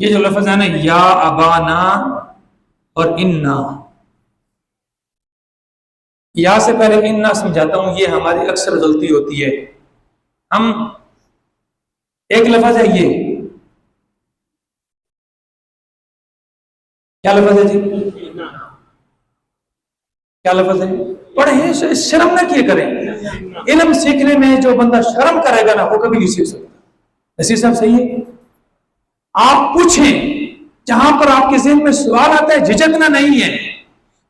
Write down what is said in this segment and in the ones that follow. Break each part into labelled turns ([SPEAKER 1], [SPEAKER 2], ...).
[SPEAKER 1] یہ جو لفظ ہے نا یا ابانا اور انا، یا سے پہلے انا سمجھاتا ہوں، یہ ہماری اکثر غلطی ہوتی ہے. ہم ایک لفظ ہے یہ، کیا لفظ ہے جی؟ کیا لفظ ہے؟ پڑھیں، شرم نہ کیے کریں. علم سیکھنے میں جو بندہ شرم کرے گا نا وہ کبھی نہیں سیکھ سکتا. نصیر صاحب صحیح ہے؟ آپ پوچھیں، جہاں پر آپ کے ذہن میں سوال آتا ہے جھجکنا نہیں ہے.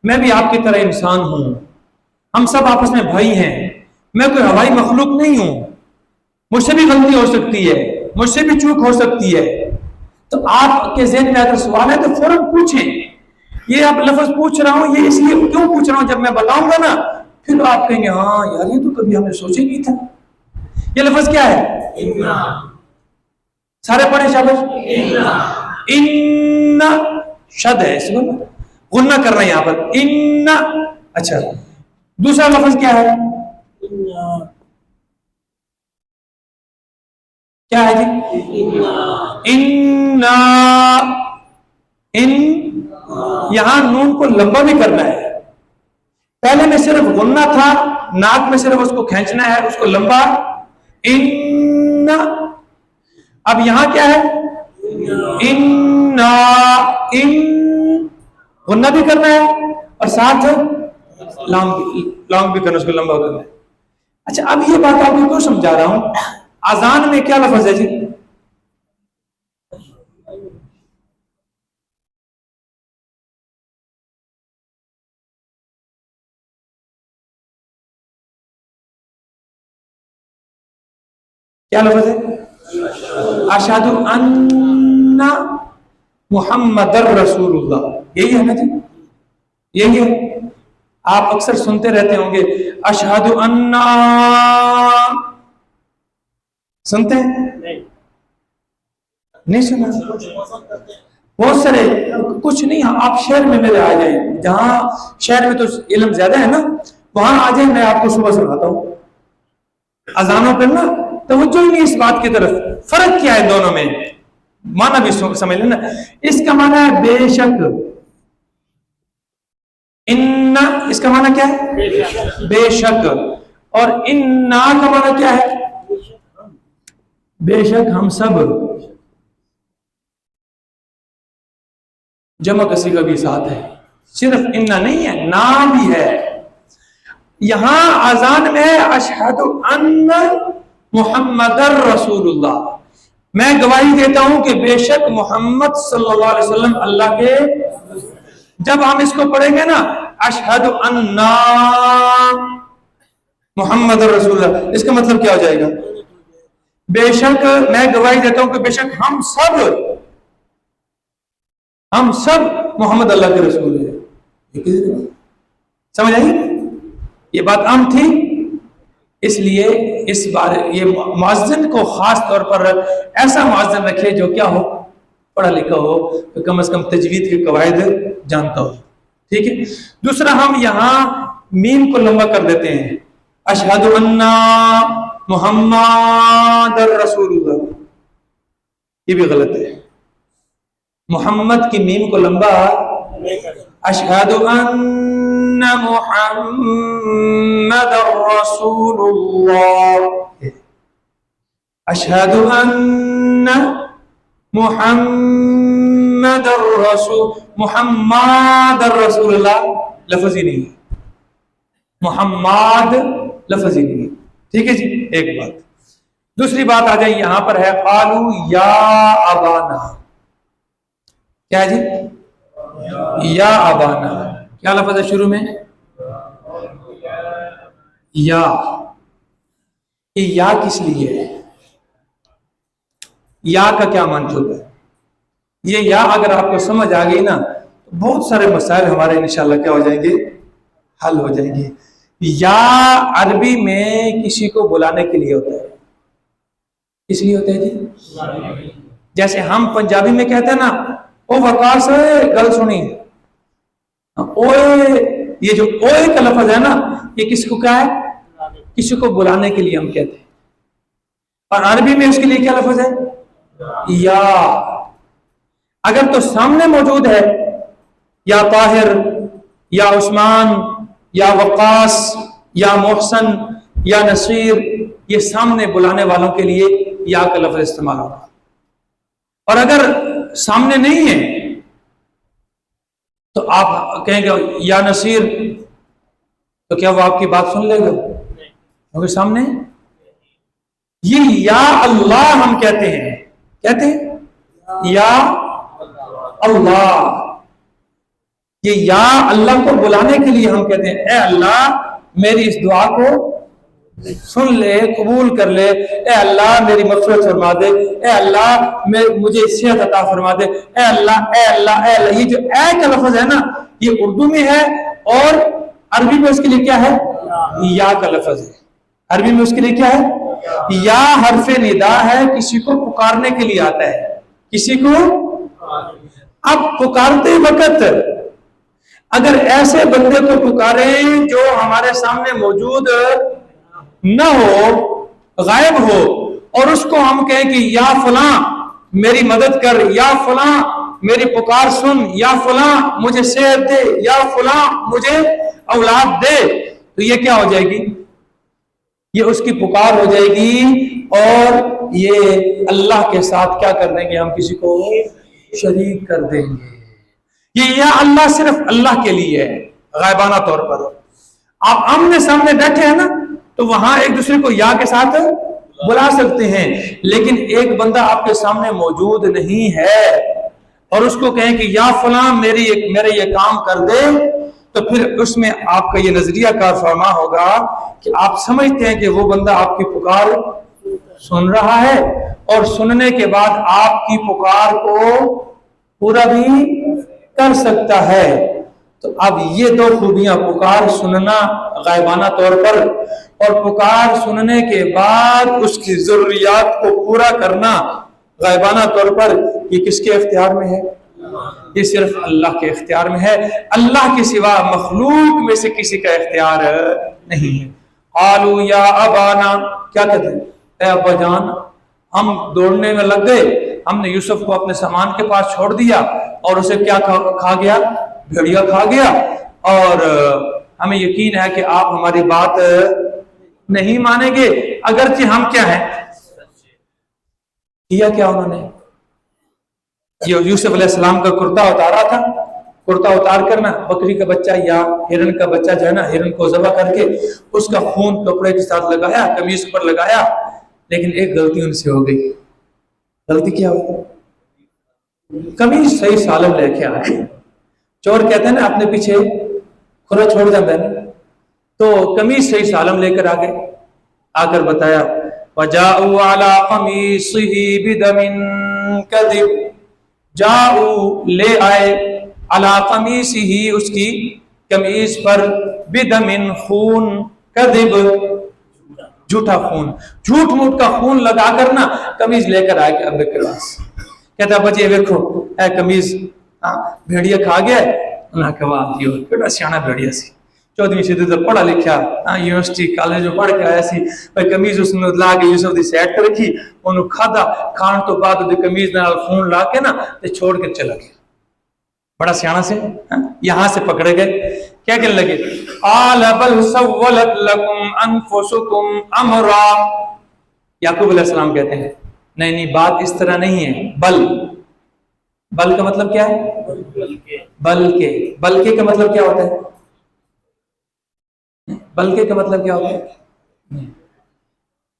[SPEAKER 1] میں بھی آپ کی طرح انسان ہوں، ہم سب آپس میں بھائی ہیں، میں کوئی ہوائی مخلوق نہیں ہوں، مجھ سے بھی غلطی ہو سکتی ہے، مجھ سے بھی چوک ہو سکتی ہے. تو آپ کے ذہن میں اگر سوال ہے تو فوراً پوچھیں. یہ آپ لفظ پوچھ رہا ہوں، یہ اس لیے کیوں پوچھ رہا ہوں، جب میں بتاؤں گا نا پھر آپ کہیں گے ہاں یار یہ تو کبھی ہم نے سوچے نہیں تھا. یہ لفظ کیا ہے؟ سارے پڑھیں شاباش. ان شد ہے، اس میں غنہ کر رہے ہیں یہاں پر ان. اچھا دوسرا لفظ کیا ہے؟ کیا ہے جی؟ ان یہاں نون کو لمبا بھی کرنا ہے. پہلے میں صرف غنہ تھا، ناک میں صرف اس کو کھینچنا ہے، اس کو لمبا. ان اب یہاں کیا ہے؟ ان غنہ بھی کرنا ہے اور ساتھ لانگ بھی کرنا، اس کو لمبا کرنا ہے. اچھا اب یہ بات آپ کو کیوں سمجھا رہا ہوں؟ اذان میں کیا لفظ ہے جی؟ کیا لفظ ہے؟ اشہد ان محمد رسول اللہ، یہی ہے نا جی؟ یہی ہے. آپ اکثر سنتے رہتے ہوں گے اشہد ان، سنتے ہیں؟ نہیں سنا؟ بہت سارے کچھ نہیں. آپ شہر میں میرے آ جائیں، جہاں شہر میں تو علم زیادہ ہے نا، وہاں آ جائیں، میں آپ کو صبح سناتا ہوں. اذانوں پہ نا توجہ ہی نہیں اس بات کی طرف. فرق کیا ہے دونوں میں؟ معنی بھی سمجھ لینا. اس کا معنی ہے بے شک. ان اس کا معنی کیا ہے؟ بے شک. اور انا کا معنی کیا ہے؟ بے شک ہم سب. جمع کسی کا بھی ساتھ ہے، صرف انا نہیں ہے، نام بھی ہے. یہاں اذان میں اشہد ان محمد رسول اللہ، میں گواہی دیتا ہوں کہ بے شک محمد صلی اللہ علیہ وسلم اللہ کے. جب ہم اس کو پڑھیں گے نا اشہد ان محمد رسول اللہ، اس کا مطلب کیا ہو جائے گا؟ بے شک میں گواہی دیتا ہوں کہ بے شک ہم سب محمد اللہ کے رسول ہیں. سمجھ آئی؟ یہ بات عام تھی، اس لیے اس بار یہ مؤذن کو خاص طور پر ایسا مؤذن رکھے جو کیا ہو، پڑھا لکھا ہو، کم از کم تجوید کے قواعد جانتا ہو. ٹھیک ہے. دوسرا ہم یہاں میم کو لمبا کر دیتے ہیں، اشہد ان محمد رسول اللہ، یہ بھی غلط ہے. محمد کی میم کو لمبا، اشہد ان محمد رسول اللہ، اشہد ان محمد الرسول اللہ لفظ ہی نہیں، محمد لفظ ہی نہیں. ٹھیک ہے جی، ایک بات. دوسری بات آ جائے یہاں پر ہے قالو یا ابانا. کیا ہے جی؟ یا ابانا. کیا لفظ ہے شروع میں؟ یا. یہ یا کس لیے ہے؟ یا کا کیا منطق ہے؟ یہ یا اگر آپ کو سمجھ آ گئی نا تو بہت سارے مسائل ہمارے انشاءاللہ کیا ہو جائیں گے؟ حل ہو جائیں گے. یا عربی میں کسی کو بلانے کے لیے ہوتا ہے. کس لیے ہوتا ہے جی؟ جیسے ہم پنجابی میں کہتے ہیں نا او وقار سے گل سنی، اوئے، یہ جو اوئے کا لفظ ہے نا یہ کس کو کیا ہے؟ کسی کو بلانے کے لیے ہم کہتے ہیں. اور عربی میں اس کے لیے کیا لفظ ہے؟ یا. اگر تو سامنے موجود ہے یا طاہر یا عثمان یا وقاص یا محسن یا نصیر، یہ سامنے بلانے والوں کے لیے یا کا لفظ استعمال ہوگا. اور اگر سامنے نہیں ہے تو آپ کہیں گے یا نصیر، تو کیا وہ آپ کی بات سن لے گا؟ کیونکہ سامنے یہ یا اللہ ہم کہتے ہیں یا اللہ. یہ یا اللہ کو بلانے کے لیے ہم کہتے ہیں اے اللہ میری اس دعا کو سن لے، قبول کر لے، اے اللہ میری مغفرت فرما دے، اے اللہ مجھے صحت عطا فرما دے، اے اللہ اے اللہ اے اللہ. یہ جو اے کا لفظ ہے نا، یہ اردو میں ہے اور عربی میں اس کے لیے کیا ہے؟ یا کا لفظ ہے. عربی میں اس کے لیے کیا ہے؟ یا حرف ندا ہے، کسی کو پکارنے کے لیے آتا ہے. کسی کو اب پکارتے وقت اگر ایسے بندے کو پکاریں جو ہمارے سامنے موجود نہ ہو، غائب ہو، اور اس کو ہم کہیں کہ یا فلاں میری مدد کر، یا فلاں میری پکار سن، یا فلاں مجھے صحت دے، یا فلاں مجھے اولاد دے، تو یہ کیا ہو جائے گی؟ یہ اس کی پکار ہو جائے گی، اور یہ اللہ کے ساتھ کیا کر دیں گے؟ ہم کسی کو شریک کر دیں گے. یہ یا اللہ صرف اللہ کے لیے ہے غائبانہ طور پر. آپ آمنے سامنے بیٹھے ہیں نا، تو وہاں ایک دوسرے کو یا کے ساتھ بلا سکتے ہیں، لیکن ایک بندہ آپ کے سامنے موجود نہیں ہے اور اس کو کہیں کہ یا فلاں میرے یہ کام کر دے، تو پھر اس میں آپ کا یہ نظریہ کار فرما ہوگا کہ آپ سمجھتے ہیں کہ وہ بندہ آپ کی پکار سن رہا ہے، اور سننے کے بعد آپ کی پکار کو پورا بھی کر سکتا ہے. تو اب یہ دو خوبیاں، پکار سننا غائبانہ طور پر، اور پکار سننے کے بعد اس کی ضروریات کو پورا کرنا غائبانہ طور پر، یہ کس کے اختیار میں ہے؟ یہ صرف اللہ کے اختیار میں ہے. اللہ کے سوا مخلوق میں سے کسی کا اختیار نہیں ہے. قالوا یا ابانا، کیا کہتے ہیں؟ اے ابا جان. ہم دوڑنے میں لگ گئے، ہم نے یوسف کو اپنے سامان کے پاس چھوڑ دیا، اور اسے کیا کھا گیا؟ بھیڑیا کھا گیا. اور ہمیں یقین ہے کہ آپ ہماری بات نہیں مانیں گے، اگرچہ ہم کیا ہیں؟ کیا کیا انہوں نے؟ یوسف علیہ السلام کا کرتا اتارا تھا، کرتا اتار کر نا بکری کا بچہ یا ہرن کا بچہ جو ہے نا، ہرن کو ذبح کر کے اس کا خون کپڑے کے ساتھ لگایا، قمیص پر لگایا. لیکن ایک غلطی ان سے ہو گئی. غلطی کیا ہوئی؟ قمیص صحیح سالم لے کے آ گئے. چور کہتے ہیں نا اپنے پیچھے کھرا چھوڑ جاتا ہے نا، تو قمیص صحیح سالم لے کر آ گئے. آ کر بتایا وَجَاءُوا عَلَىٰ قَمِيصِهِ بِدَمٍ كَذِبٍ، جاؤ لے آئے، عَلَىٰ قَمِيصِهِ اس کی قمیص پر، بِدَمٍ خون، كَذِبٍ جھوٹا خون، جھوٹ موٹ کا خون لگا کر نا قمیض لے کر آئے ابے کے پاس. کہتا بچے دیکھو اے قمیض بھیڑیا کھا گیا. انہوں نے کہا یہ بڑا سیانا بھیڑیا سی، 14ویں صدی تک پڑھا لکھا، یونیورسٹی کالج جو پڑھ کے آیا سی. بھائی قمیض اس نے لا کے یوسف دی سیٹ کر رکھی، انہوں کھادا، کھان تو بعد دی قمیض نال خون لا کے نا تے چھوڑ کے چلا گیا. بڑا سیانا سے یہاں سے پکڑے گئے. کیا کہنے لگے؟ قال بل سولت لکم انفسکم امرا. یعقوب علیہ السلام کہتے ہیں نہیں بات اس طرح نہیں ہے. بل کا مطلب کیا ہے؟ بلکہ کا مطلب کیا ہوتا ہے؟ بلکہ کا مطلب کیا ہوتا ہے؟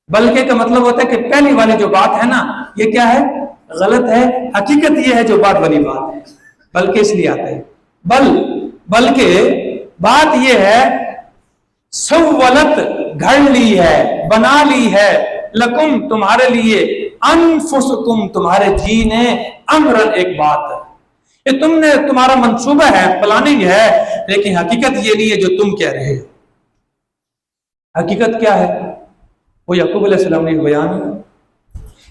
[SPEAKER 1] بلکہ کا مطلب ہوتا ہے کہ پہلی والی جو بات ہے نا یہ کیا ہے؟ غلط ہے. حقیقت یہ ہے جو بات والی بات ہے. بلکہ اس لیے آتا ہے بلکہ بات یہ ہے سولت گھڑ لی ہے، بنا لی ہے، لکم تمہارے لیے، انفسکم تمہارے جی نے، امرن ایک بات ہے. یہ تم نے تمہارا منصوبہ ہے، پلاننگ ہے، لیکن حقیقت یہ نہیں ہے جو تم کہہ رہے ہو. حقیقت کیا ہے؟ وہ یعقوب علیہ السلام نے بیان ہے.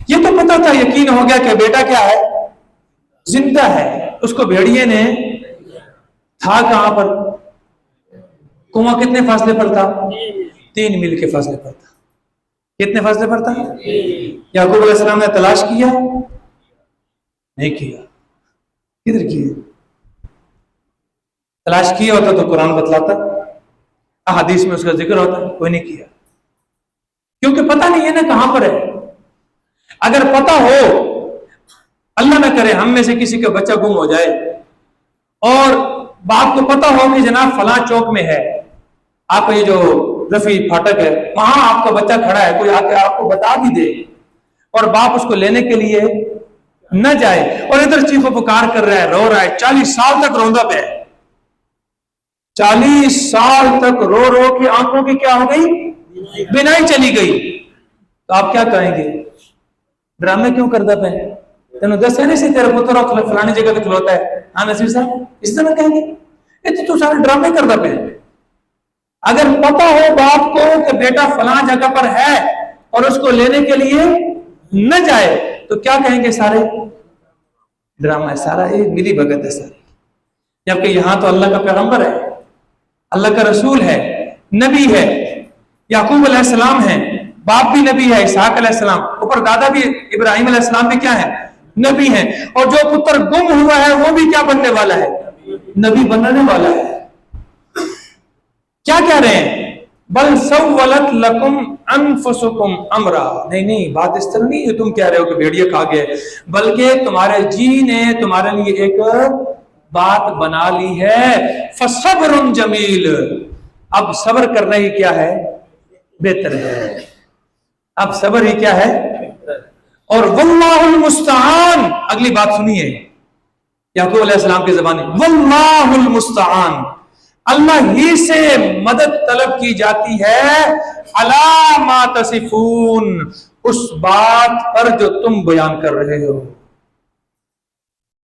[SPEAKER 1] یہ تو پتا تھا، یقین ہو گیا کہ بیٹا کیا ہے؟ زندہ ہے. اس کو بھیڑیے نے تھا کہاں پر؟ کنواں کتنے فاصلے پر تھا؟ 3 میل کے فاصلے پر تھا. کتنے فاصلے پر تھا؟ یعقوب علیہ السلام نے تلاش کیا؟ نہیں کیا. کدھر کی ہے؟ تلاش کیا ہوتا تو قرآن بتلاتا، احادیث میں اس کا ذکر ہوتا، کوئی نہیں کیا، کیونکہ پتہ نہیں ہے نا کہاں پر ہے۔ اگر پتہ ہو، اللہ نہ کرے ہم میں سے کسی کا بچہ گم ہو جائے اور باپ کو پتہ ہو کہ جناب فلاں چوک میں ہے، آپ یہ جو رفیع پھاٹک ہے وہاں آپ کا بچہ کھڑا ہے، کوئی آ کے آپ کو بتا بھی دے اور باپ اس کو لینے کے لیے نہ جائے اور ادھر چیخ و پکار کر رہا ہے، رو رہا ہے، 40 سال تک روندا پہ ہے، 40 سال تک رو رو کے آنکھوں کی کیا ہو گئی؟ بینائی چلی گئی، تو آپ کیا کہیں گے؟ ڈرامے کیوں کرتا پہ؟ تینوں دس ہے نہیں سی تیرا پتر فلانی جگہ پہ کھلوتا ہے، ہاں نصیر صاحب اس طرح کہیں گے؟ یہ تو سارے ڈرامے کرتا پہ۔ اگر پتہ ہو باپ کو کہ بیٹا فلاں جگہ پر ہے اور اس کو لینے کے لیے نہ جائے تو کیا کہیں گے؟ سارے ڈرامہ ہے، سارا یہ ملی بھگت ہے ساری، جبکہ یہاں تو اللہ کا پیغمبر ہے، اللہ کا رسول ہے، نبی ہے، یعقوب علیہ السلام ہے، باپ بھی نبی ہے اسحاق علیہ السلام، اوپر دادا بھی ابراہیم علیہ السلام بھی کیا ہے؟ نبی ہے، اور جو پتر گم ہوا ہے وہ بھی کیا بننے والا ہے؟ نبی بننے والا ہے۔ کیا کہہ رہے ہیں؟ بل سولت لکم انفسکم امرا، نہیں بات اس طرح نہیں ہے تم کہہ رہے ہو کہ بھیڑیا کھا گئے، بلکہ تمہارے جی نے تمہارے لیے ایک بات بنا لی ہے، فصبر جمیل، اب صبر کرنا ہی کیا ہے؟ بہتر ہے، اب صبر ہی کیا ہے؟ اور واللہ المستعان، اگلی بات سنیے یعقوب علیہ السلام کی زبانی، واللہ المستعان، اللہ ہی سے مدد طلب کی جاتی ہے، علی ما تصفون، اس بات پر جو تم بیان کر رہے ہو،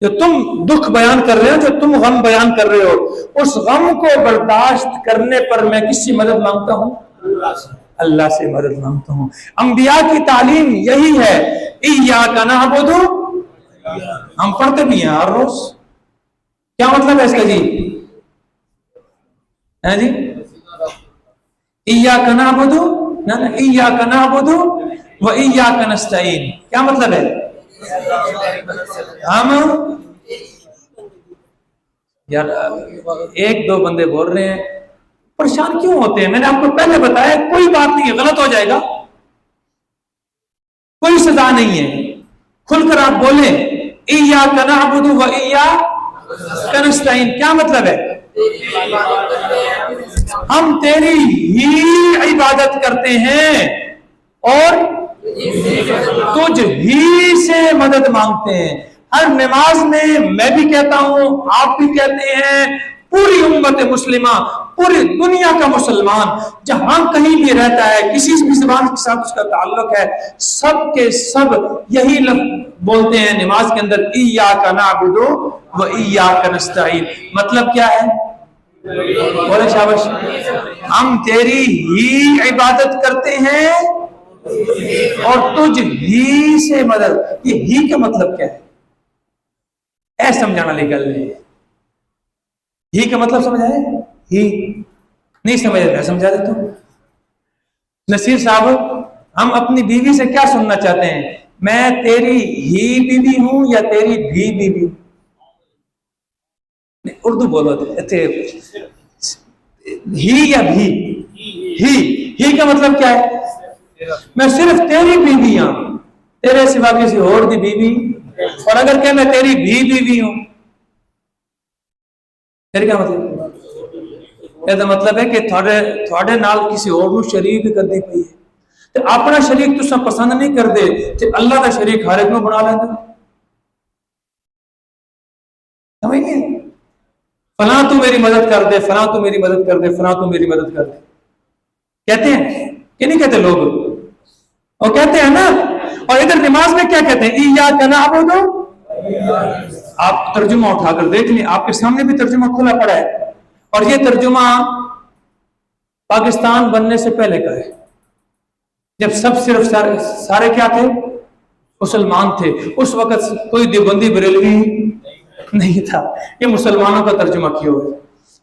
[SPEAKER 1] جو تم دکھ بیان کر رہے ہو، جو تم غم بیان کر رہے ہو، اس غم کو برداشت کرنے پر میں کس سے مدد مانگتا ہوں؟ اللہ سے مدد مانگتا ہوں۔ انبیاء کی تعلیم یہی ہے، ایاک نعبد، ہم پڑھتے بھی ہیں ہر روز، کیا مطلب ہے اس کا جی؟ ہے جی ایاک نعبد، ایاک نعبد و ایاک نستعین، کیا مطلب ہے؟ ہم یار ایک دو بندے بول رہے ہیں، پریشان کیوں ہوتے ہیں؟ میں نے آپ کو پہلے بتایا کوئی بات نہیں ہے، غلط ہو جائے گا، کوئی سزا نہیں ہے، کھل کر آپ بولیں ایاک نعبد و ایاک نستعین، کیا مطلب ہے؟ ہم تیری ہی عبادت کرتے ہیں اور تجھ ہی سے مدد مانگتے ہیں۔ ہر نماز میں بھی کہتا ہوں، آپ بھی کہتے ہیں، پوری امت مسلمہ، پوری دنیا کا مسلمان جہاں کہیں بھی رہتا ہے، کسی بھی زبان کے ساتھ اس کا تعلق ہے، سب کے سب یہی لفظ بولتے ہیں نماز کے اندر، ایاک نعبد و ایاک نستعین۔ مطلب کیا ہے؟ بولے شاباش، ہم تیری ہی عبادت کرتے ہیں اور تجھ ہی سے مدد۔ یہ ہی کا مطلب کیا ہے؟ اے سمجھانا لی گل ہے، ہی کا مطلب سمجھا ہے؟ ہی نہیں سمجھ رہے، سمجھا دیتا ہوں۔ نصیر صاحب، ہم اپنی بیوی سے کیا سننا چاہتے ہیں؟ میں تیری ہی بیوی ہوں یا تیری بھی بیوی ہوں؟ اردو بولو تھے، ہی یا بھی؟ ہی کا مطلب کیا ہے؟ میں صرف تیری بیوی ہوں، تیرے سوا کسی اور دی بیوی، اور اگر کہ میں تیری بھی بیوی ہوں پھر کیا مطلب؟ یہ مطلب ہے کہ تھوڑے نال کسی اور نو شریک کرنی پئی ہے، تو اپنا شریک تساں پسند نہیں کر دے تے اللہ کا شریک ہر ایک نو بنا لیندے، سمجھ گئے؟ فلاں تو میری مدد کر دے، فلاں تو میری مدد کر دے، فلاں تو میری مدد کر دے، کہتے ہیں کہ نہیں کہتے لوگ؟ وہ کہتے ہیں نا۔ اور ادھر نماز میں کیا کہتے ہیں؟ ایاک نعبد، آپ ترجمہ اٹھا کر دیکھ لیں، آپ کے سامنے بھی ترجمہ کھلا پڑا ہے، اور یہ ترجمہ پاکستان بننے سے پہلے کا ہے، جب صرف سارے کیا تھے؟ مسلمان تھے، اس وقت کوئی دیوبندی بریلوی نہیں تھا، یہ مسلمانوں کا ترجمہ کیا ہوا ہے۔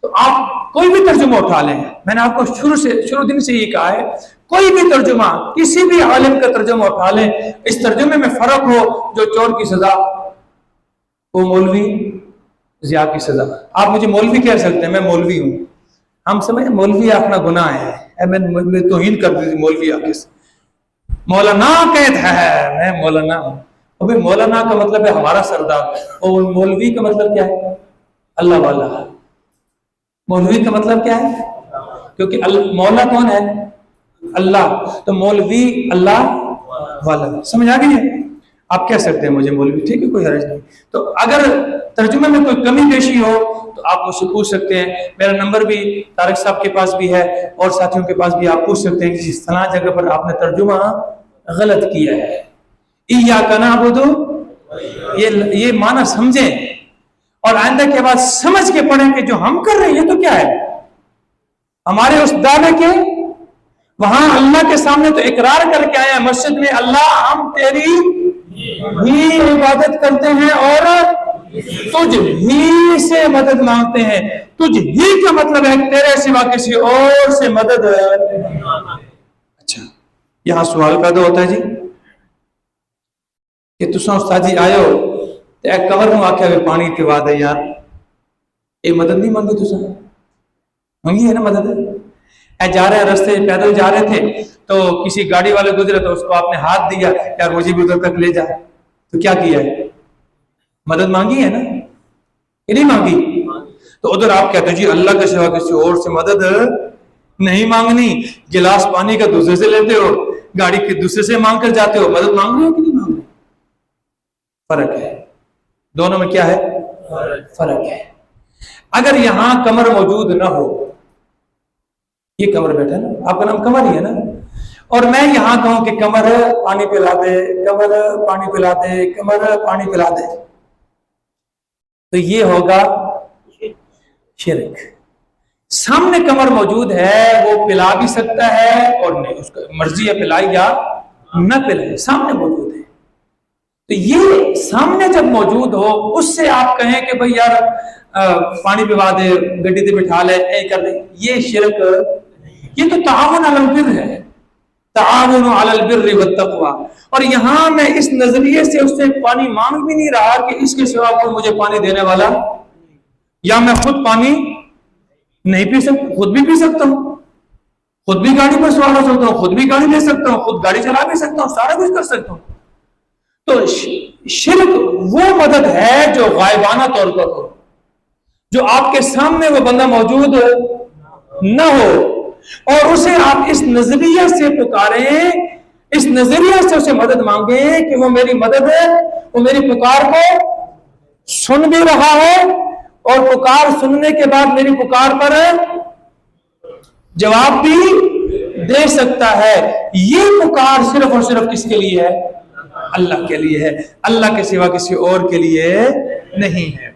[SPEAKER 1] تو آپ کوئی بھی ترجمہ اٹھا لیں، میں نے آپ کو شروع دن سے یہ کہا ہے، کوئی بھی ترجمہ، کسی بھی عالم کا ترجمہ اٹھا لیں، اس ترجمے میں فرق ہو جو چور کی سزا وہ مولوی ضیاء کی سزا. آپ مجھے مولوی کہہ سکتے ہیں، میں مولوی ہوں. ہم سمجھیں مولوی آخنا گناہ ہے، میں توہین کر دی تھی مولوی آ کے. مولانا کہتا ہے میں مولانا ہوں. ابھی مولانا کا مطلب ہے ہمارا سردار، اور مولوی کا مطلب کیا ہے؟ اللہ والا. مولوی کا مطلب کیا ہے؟ کیونکہ مولا کون ہے؟ اللہ. تو مولوی اللہ والا. سمجھ آ گئی ہے؟ آپ کہہ سکتے ہیں مجھے مولوی، ٹھیک ہے، کوئی حرج نہیں. تو اگر ترجمے میں کوئی کمی بیشی ہو تو آپ مجھ سے پوچھ سکتے ہیں. میرا نمبر بھی طارق صاحب کے پاس بھی ہے اور ساتھیوں کے پاس بھی. آپ پوچھ سکتے ہیں کہ جس فلاں جگہ پر آپ نے ترجمہ غلط کیا ہے. ایاک نعبد، یہ معنی سمجھیں اور آئندہ کے بعد سمجھ کے پڑھیں کہ جو ہم کر رہے ہیں یہ تو کیا ہے. ہمارے اس دعوے کے وہاں اللہ کے سامنے تو اقرار کر کے آئے مسجد میں، اللہ ہم تیری ہی عبادت کرتے ہیں اور تجھ ہی سے مدد مانگتے ہیں. تجھ ہی کا مطلب ہے تیرے سوا کسی اور سے مدد. اچھا، یہاں سوال پیدا ہوتا ہے جی کہ تساں استاد جی آئے ہو تو ایک کور نو آکھیا وے پانی پوا دے یار، اے مدد نہیں مانگی؟ تساں مانگی ہے نا مدد. اے جا رہے ہیں رستے پیدل جا رہے تھے تو کسی گاڑی والے گزرے تو اس کو آپ نے ہاتھ دیا یار مجھے بھی ادھر تک لے جا. تو کیا کیا ہے؟ مدد مانگی ہے نا، یہ نہیں مانگی. تو ادھر آپ کہتے ہیں جی اللہ کے سوا کسی اور سے مدد نہیں مانگنی. گلاس پانی کا دوسرے سے لیتے ہو، گاڑی کے دوسرے سے مانگ کر جاتے ہو. مدد مانگ رہے ہو کہ نہیں مانگ رہے؟ فرق ہے دونوں میں. کیا ہے؟ فرق ہے. اگر یہاں کمر موجود نہ ہو، یہ کمر بیٹھا نا، آپ کا نام کمر ہی ہے نا، اور میں یہاں کہوں کہ کمر پانی پلا دے، کمر پانی پلا دے، کمر پانی پلا دے، تو یہ ہوگا شرک. سامنے کمر موجود ہے، وہ پلا بھی سکتا ہے اور نہیں، اس کا مرضی ہے پلائے یا نہ پلائے، سامنے موجود ہے. تو یہ سامنے جب موجود ہو اس سے آپ کہیں کہ بھئی یار پانی پوا دے، گڈی تے بٹھا لے، اے کر دے، یہ شرک. یہ تو تعاون علی البر ہے، تعاون علی البر والتقوی. اور یہاں میں اس نظریے سے اس سے پانی مانگ بھی نہیں رہا کہ اس کے سوا کوئی مجھے پانی دینے والا، یا میں خود پانی نہیں پی سکتا، خود بھی پی سکتا ہوں، خود بھی گاڑی پر سوار ہو سکتا ہوں، خود بھی گاڑی لے سکتا ہوں، خود گاڑی چلا بھی سکتا ہوں، سارا کچھ کر سکتا ہوں. تو شرک وہ مدد ہے جو غائبانہ طور پر ہو، جو آپ کے سامنے وہ بندہ موجود نہ ہو اور اسے آپ اس نظریے سے پکاریں، اس نظریے سے اسے مدد مانگیں کہ وہ میری مدد ہے، وہ میری پکار کو سن بھی رہا ہے اور پکار سننے کے بعد میری پکار پر جواب بھی دے سکتا ہے. یہ پکار صرف اور صرف کس کے لیے ہے؟ اللہ کے لیے ہے. اللہ کے سوا کسی اور کے لیے نہیں ہے.